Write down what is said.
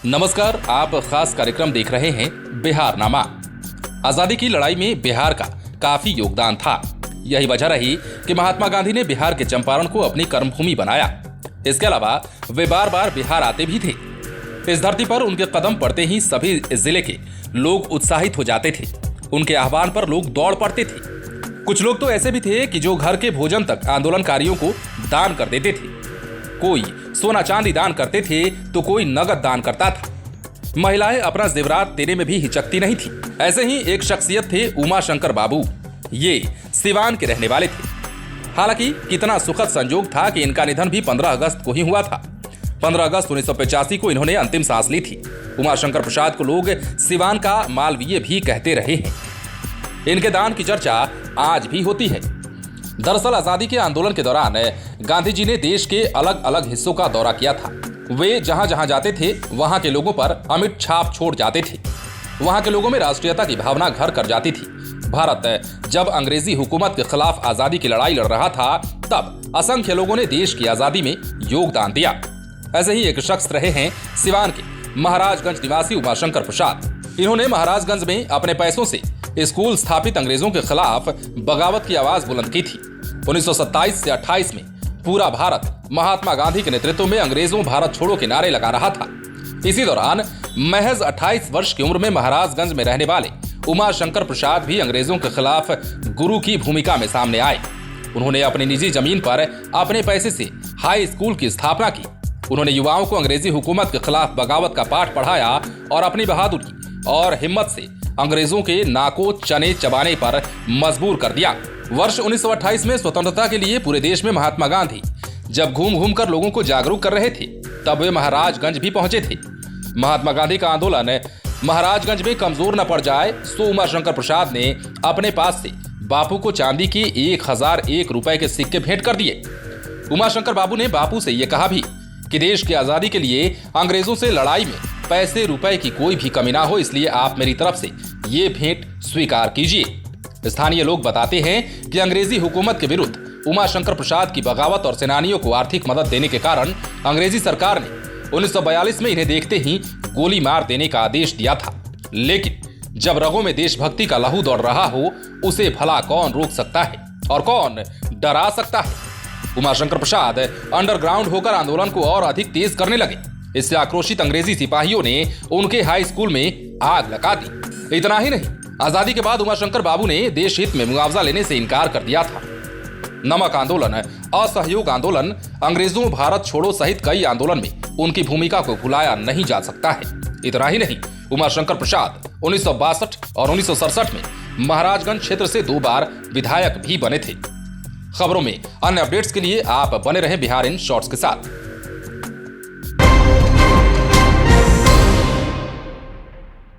नमस्कार, आप खास कार्यक्रम देख रहे हैं बिहारनामा। आजादी की लड़ाई में बिहार का काफी योगदान था। यही वजह रही कि महात्मा गांधी ने बिहार के चंपारण को अपनी कर्मभूमि बनाया। इसके अलावा वे बार बार बिहार आते भी थे। इस धरती पर उनके कदम पड़ते ही सभी जिले के लोग उत्साहित हो जाते थे। उनके आह्वान पर लोग दौड़ पड़ते थे। कुछ लोग तो ऐसे भी थे कि जो घर के भोजन तक आंदोलनकारियों को दान कर देते थे। कोई सोना चांदी दान करते थे तो कोई नगद दान करता था। महिलाएं अपना जेवरात देने में भी हिचकती नहीं थी। ऐसे ही एक शख्सियत थे उमा शंकर बाबू। ये सिवान के रहने वाले थे। हालांकि कितना सुखद संजोग था कि इनका निधन भी 15 अगस्त को ही हुआ था। 15 अगस्त 1985 को इन्होंने अंतिम सांस ली थी। उमा शंकर प्रसाद को लोग सिवान का मालवीय भी कहते रहे हैं। इनके दान की चर्चा आज भी होती है। दरअसल आजादी के आंदोलन के दौरान गांधी जी ने देश के अलग अलग हिस्सों का दौरा किया था। वे जहां जहां जाते थे वहां के लोगों पर अमिट छाप छोड़ जाते थे। वहां के लोगों में राष्ट्रीयता की भावना घर कर जाती थी। भारत जब अंग्रेजी हुकूमत के खिलाफ आजादी की लड़ाई लड़ रहा था, तब असंख्य लोगों ने देश की आजादी में योगदान दिया। ऐसे ही एक शख्स रहे हैं सिवान के महाराजगंज निवासी उमा शंकर प्रसाद। इन्होंने महाराजगंज में अपने पैसों से स्कूल स्थापित अंग्रेजों के खिलाफ बगावत की आवाज बुलंद की थी। 1927 से 28 में पूरा भारत महात्मा गांधी के नेतृत्व में अंग्रेजों भारत छोड़ो के नारे लगा रहा था। इसी दौरान महज 28 वर्ष की उम्र में महाराजगंज में रहने वाले उमा शंकर प्रसाद भी अंग्रेजों के खिलाफ गुरु की भूमिका में सामने आए। उन्होंने अपनी निजी जमीन पर अपने पैसे से हाई स्कूल की स्थापना की। उन्होंने युवाओं को अंग्रेजी हुकूमत के खिलाफ बगावत का पाठ पढ़ाया और अपनी बहादुरी और हिम्मत से अंग्रेजों के नाको चने चबाने पर मजबूर कर दिया। वर्ष 1928 में स्वतंत्रता के लिए पूरे देश में महात्मा गांधी जब घूम घूम कर लोगों को जागरूक कर रहे थे, तब वे महाराजगंज भी पहुंचे थे। महात्मा गांधी का आंदोलन महाराजगंज में कमजोर न पड़ जाए, सो उमा शंकर प्रसाद ने अपने पास से बापू को चांदी के 1001 रुपए के सिक्के भेंट कर दिए। उमा शंकर बाबू ने बापू से यह कहा भी कि देश की आजादी के लिए अंग्रेजों से लड़ाई में पैसे रुपए की कोई भी कमी ना हो, इसलिए आप मेरी तरफ से ये भेंट स्वीकार कीजिए। स्थानीय लोग बताते हैं कि अंग्रेजी हुकूमत के विरुद्ध उमा शंकर प्रसाद की बगावत और सेनानियों को आर्थिक मदद देने के कारण अंग्रेजी सरकार ने 1942 में इन्हें देखते ही गोली मार देने का आदेश दिया था। लेकिन जब रगों में देशभक्ति का लहू दौड़ रहा हो, उसे भला कौन रोक सकता है और कौन डरा सकता है। उमा शंकर प्रसाद अंडरग्राउंड होकर आंदोलन को और अधिक तेज करने लगे। इससे आक्रोशित अंग्रेजी सिपाहियों ने उनके हाई स्कूल में आग लगा दी। इतना ही नहीं, आजादी के बाद उमा शंकर बाबू ने देश हित में मुआवजा लेने से इनकार कर दिया था। नमक आंदोलन, असहयोग आंदोलन, अंग्रेजों भारत छोड़ो सहित कई आंदोलन में उनकी भूमिका को भुलाया नहीं जा सकता है। इतना ही नहीं, उमा शंकर प्रसाद 1962 और 1967 में महाराजगंज क्षेत्र से 2 बार विधायक भी बने थे। खबरों में अन्य अपडेट्स के लिए आप बने रहे बिहार इन शॉर्ट्स के साथ।